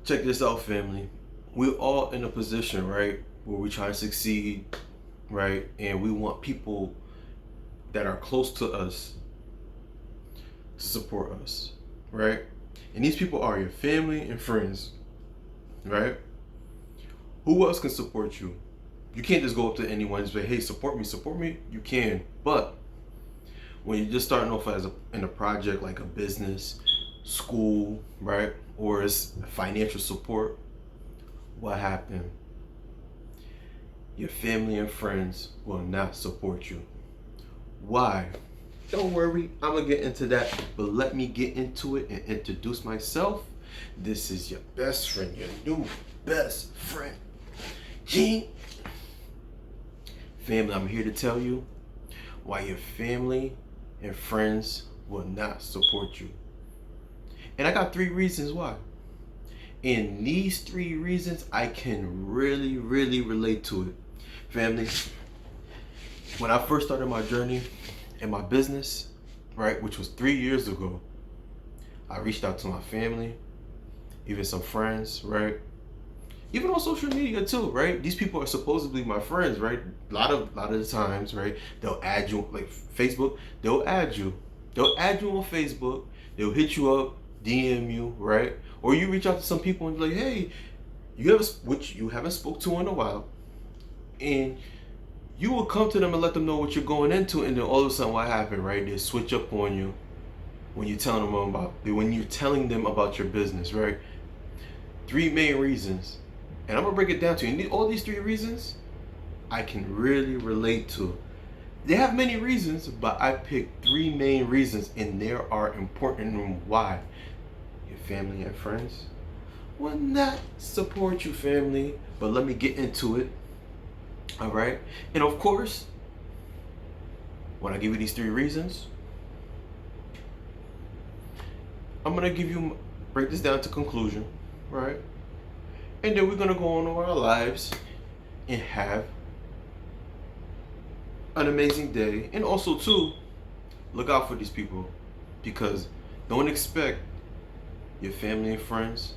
Check this out, family. We're all in a position, right, where we try to succeed, right, and we want people that are close to us to support us, right? And these people are your family and friends, right? Who else can support you? You can't just go up to anyone and say, "Hey, support me, support me." You can, but when you're just starting off in a project like a business, school, right, or it's financial support, what happened? Your family and friends will not support you. Why? Don't worry, I'm gonna get into that, but let me get into it and introduce myself. This is your best friend, your new best friend, Gene. Family, I'm here to tell you why your family and friends will not support you. And I got 3 reasons why. And these 3 reasons, I can really, really relate to it. Family, when I first started my journey in my business, right, which was 3 years ago, I reached out to my family, even some friends, right? Even on social media too, right? These people are supposedly my friends, right? A lot of the times, right? They'll add you like Facebook. They'll add you. They'll add you on Facebook. They'll hit you up, DM you, right? Or you reach out to some people and be like, "Hey, which you haven't spoke to in a while," and you will come to them and let them know what you're going into, and then all of a sudden, what happened, right? They switch up on you when you're telling them about your business, right? 3 main reasons, and I'm gonna break it down to you. And all these 3 reasons, I can really relate to. They have many reasons, but I picked 3 main reasons, and they are important and why your family and friends will not support you, family. But let me get into it. All right, and of course, when I give you these 3 reasons, I'm gonna break this down to conclusion, right? And then we're gonna go on with our lives and have an amazing day. And also too, look out for these people, because don't expect your family and friends.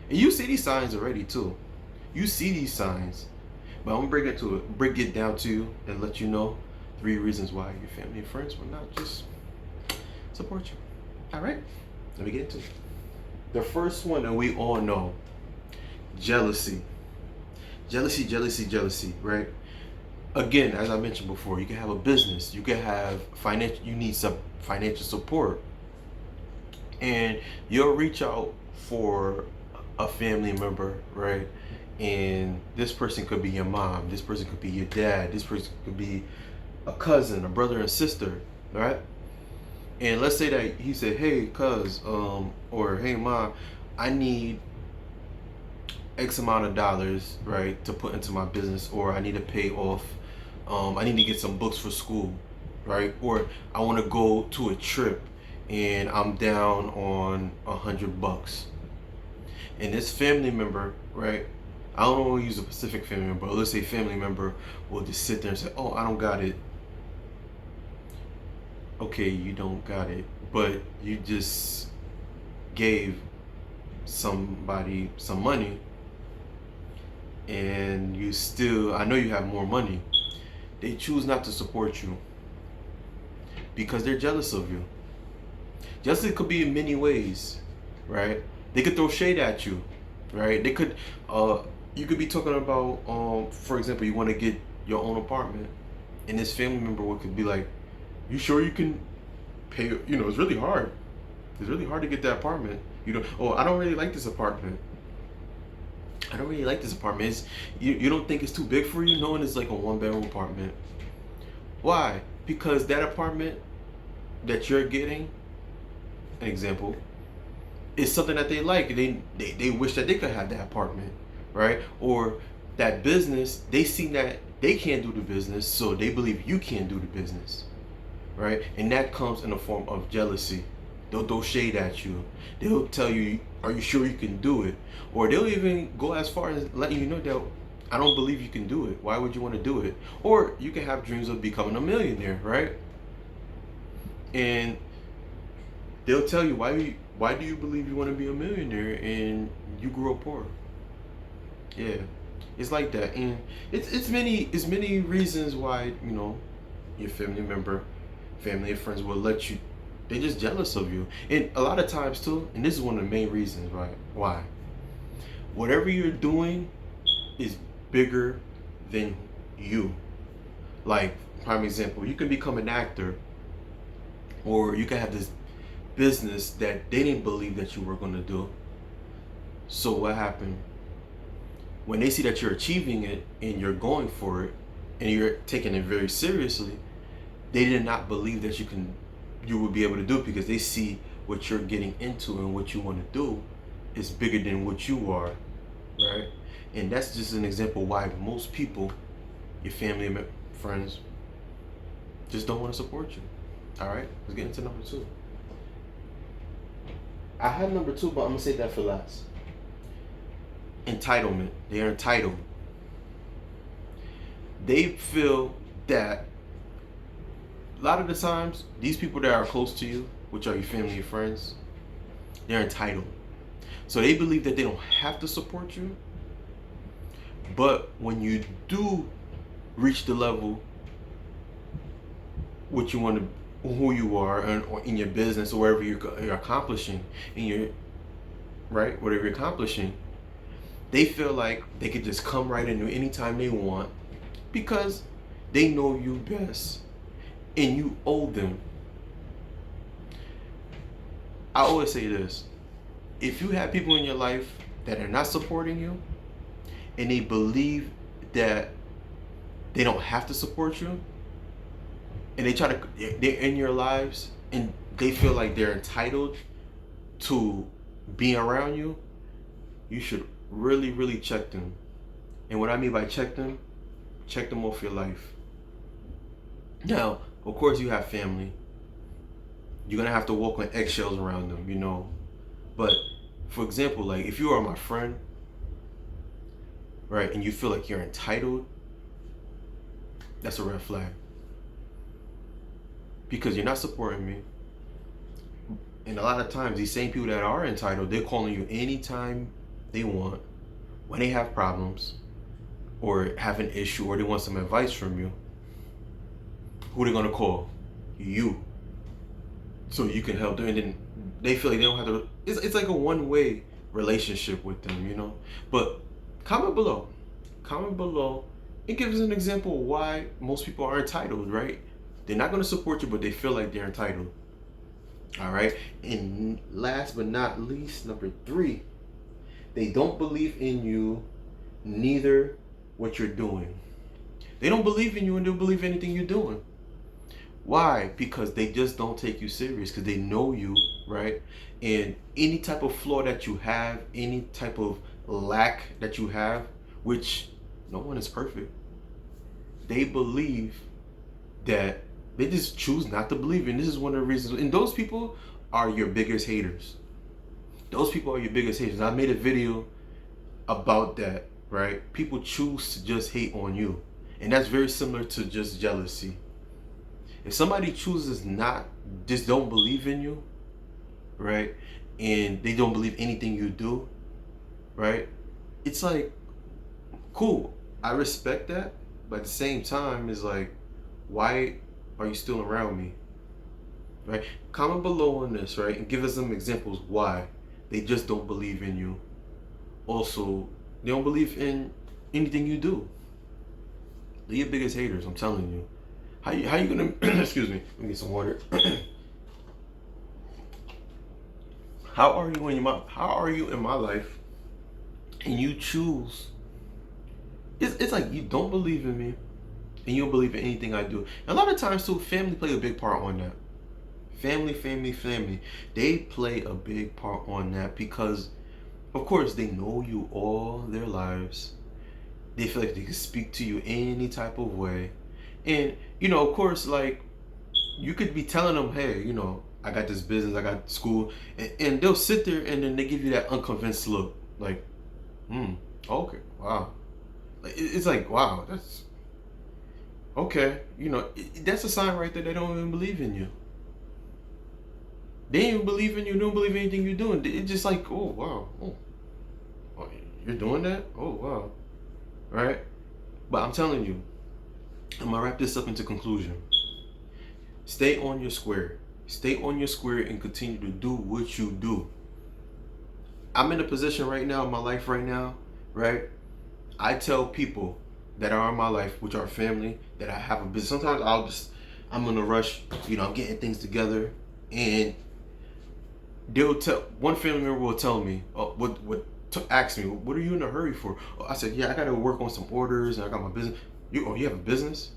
And you see these signs already too. You see these signs. But I'm gonna break it down to you and let you know 3 reasons why your family and friends will not just support you. All right, let me get into it. The first one that we all know: jealousy. Jealousy, right? Again, as I mentioned before, you can have a business, you can have you need some financial support, and you'll reach out for a family member, right? And this person could be your mom, this person could be your dad, this person could be a cousin, a brother and sister, right? And let's say that he said, "Hey, cuz, or hey, mom, I need X amount of dollars, right, to put into my business, or I need to pay off, I need to get some books for school, right? Or I want to go to a trip and I'm down on $100." And this family member, right? I don't want to use a specific family member, but let's say family member will just sit there and say, "Oh, I don't got it." Okay, you don't got it, but you just gave somebody some money, and I know you have more money. They choose not to support you because they're jealous of you. Jealousy could be in many ways, right? They could throw shade at you, right? You could be talking about, for example, you want to get your own apartment, and this family member could be like, "You sure you can pay? It's really hard. It's really hard to get that apartment. Oh, I don't really like this apartment. I don't really like this apartment. You don't think it's too big for you, knowing it's like a 1 bedroom apartment. Why? Because that apartment that you're getting, an example, is something that they like. They wish that they could have that apartment, right? Or that business, they see that they can't do the business, so they believe you can't do the business, right? And that comes in the form of jealousy. They'll throw shade at you. They'll tell you, "Are you sure you can do it?" Or they'll even go as far as letting you know that, "I don't believe you can do it. Why would you want to do it?" Or you can have dreams of becoming a millionaire, right? And they'll tell you, why do you believe you want to be a millionaire, and you grew up poor. Yeah, it's like that, and it's many reasons why your family and friends will let you. They're just jealous of you, and a lot of times too. And this is one of the main reasons, right? Why? Whatever you're doing is bigger than you. Like, prime example, you can become an actor, or you can have this business that they didn't believe that you were going to do. So what happened? When they see that you're achieving it and you're going for it and you're taking it very seriously, they did not believe that you would be able to do it, because they see what you're getting into and what you want to do is bigger than what you are, right? And that's just an example why most people, your family and friends, just don't want to support you. All right, let's get into number 2. I had number 2, but I'm gonna save that for last. Entitlement. They are entitled. They feel that a lot of the times, these people that are close to you, which are your family and friends, they're entitled. So they believe that they don't have to support you. But when you do reach the level what you want to, who you are, or in your business, or wherever you're accomplishing, whatever you're accomplishing, they feel like they could just come right in anytime they want, because they know you best and you owe them. I always say this: if you have people in your life that are not supporting you, and they believe that they don't have to support you, and they're in your lives and they feel like they're entitled to being around you, you should really, really check them. And what I mean by check them off your life. Now, of course, you have family. You're gonna have to walk on eggshells around them, But for example, like, if you are my friend, right, and you feel like you're entitled, that's a red flag. Because you're not supporting me. And a lot of times, these same people that are entitled, they're calling you anytime they want, when they have problems, or have an issue, or they want some advice from you. Who they gonna call? You. So you can help them, and then they feel like they don't have to. It's like a one-way relationship with them, But comment below, and give us an example of why most people are entitled, right? They're not going to support you, but they feel like they're entitled. All right. And last but not least, number 3, they don't believe in you, neither what you're doing. They don't believe in you and don't believe anything you're doing. Why? Because they just don't take you serious, because they know you, right? And any type of flaw that you have, any type of lack that you have, which no one is perfect, they believe that they just choose not to believe. And this is one of the reasons. And those people are your biggest haters. Those people are your biggest haters. I made a video about that, right? People choose to just hate on you. And that's very similar to just jealousy. If somebody chooses just don't believe in you, right? And they don't believe anything you do, right? It's like, cool, I respect that. But at the same time, it's like, why are you still around me? Right? Comment below on this, right? And give us some examples why they just don't believe in you. Also, they don't believe in anything you do. They're your biggest haters, I'm telling you. How you gonna excuse me, let me get some water. How are you in my life, and you choose, it's like you don't believe in me, and you don't believe in anything I do. And a lot of times too, family play a big part on that. Family. They play a big part on that, because of course they know you all their lives. They feel like they can speak to you any type of way. And of course, like, you could be telling them, hey, I got this business, I got school, and they'll sit there and then they give you that unconvinced look, like, okay, wow. Like, it's like, wow, that's okay. That's a sign right there. They don't even believe in you. They don't even believe in you. They don't believe in anything you're doing. It's just like, oh wow, oh. Oh, you're doing that? Oh, wow. Right? But I'm telling you, I'm gonna wrap this up into conclusion. Stay on your square. Stay on your square and continue to do what you do. I'm in a position right now in my life right now, right? I tell people that are in my life, which are family, that I have a business. Sometimes I'm in a rush, I'm getting things together, and one family member will tell me, ask me, what are you in a hurry for? Oh, I said, yeah, I got to work on some orders, and I got my business. You have a business?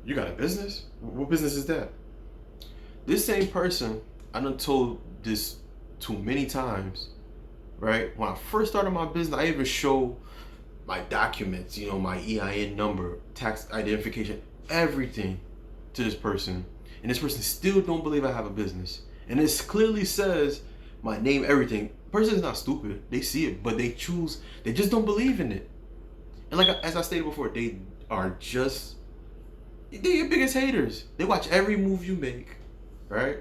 You got a business? What business is that? This same person, I done told this to many times, right? When I first started my business, I even show my documents, my EIN number, tax identification, everything to this person. And this person still don't believe I have a business. And it clearly says my name, everything. The person is not stupid. They see it, but they just don't believe in it. And as I stated before, they're your biggest haters. They watch every move you make, right?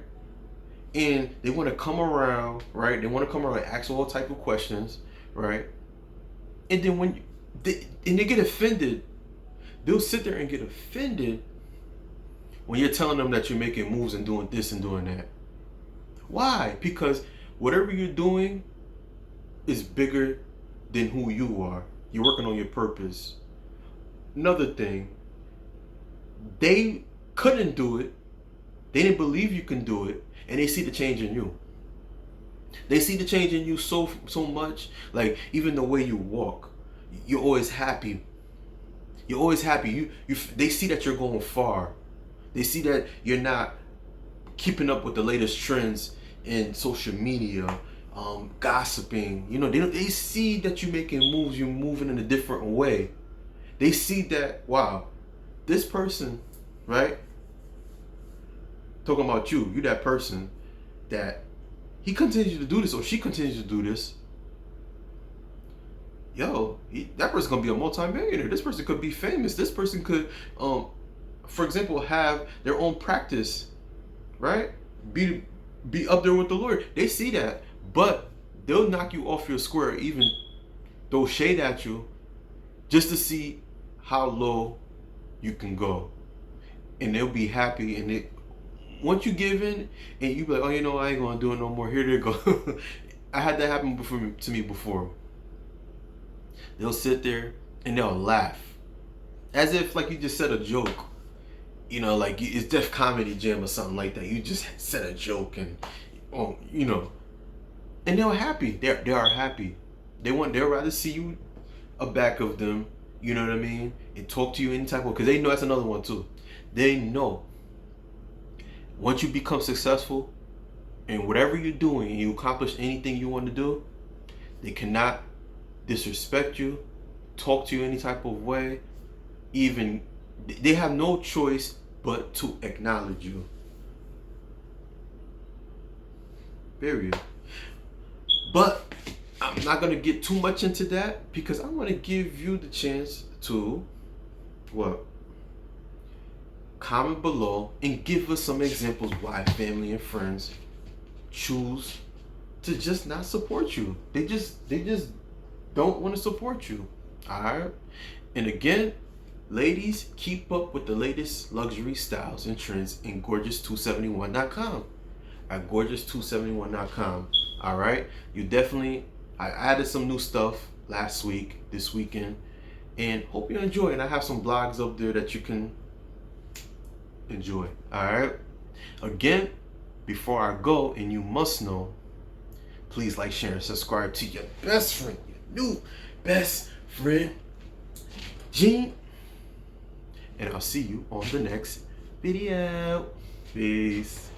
And they want to come around, right? They want to come around and ask all type of questions, right? And then they get offended. They'll sit there and get offended when you're telling them that you're making moves and doing this and doing that. Why? Because whatever you're doing is bigger than who you are. You're working on your purpose. Another thing, they couldn't do it. They didn't believe you can do it, and they see the change in you. They see the change in you so much. Like, even the way you walk, you're always happy. You're always happy. They see that you're going far. They see that you're not keeping up with the latest trends in social media, gossiping. They see that you're making moves. You're moving in a different way. They see that, wow, this person, right? Talking about you that person that he continues to do this or she continues to do this. That person's gonna be a multi-millionaire. This person could be famous. This person could, for example, have their own practice, right? Be up there with the Lord. They see that, but they'll knock you off your square, even throw shade at you, just to see how low you can go, and they'll be happy. And once you give in, and you be like, oh, I ain't gonna do it no more. Here they go. I had that happen to me before. They'll sit there and they'll laugh, as if like you just said a joke. Like it's Def Comedy Jam or something like that. You just said a joke, and and they're happy. They are happy. They'll rather see you a back of them. You know what I mean? And talk to you any type of, because they know that's another one too. They know once you become successful in whatever you're doing and you accomplish anything you want to do, they cannot disrespect you, talk to you any type of way. Even they have no choice but to acknowledge you. Period. But I'm not going to get too much into that, because I want to give you the chance to comment below and give us some examples why family and friends choose to just not support you. They just don't want to support you. Alright? And again, ladies, keep up with the latest luxury styles and trends in gorgeous271.com. At gorgeous271.com. Alright? I added some new stuff this weekend, and hope you enjoy. And I have some blogs up there that you can enjoy. Alright? Again, before I go, and you must know, please like, share, and subscribe to your best friend, your new best friend, Gene. And I'll see you on the next video. Peace.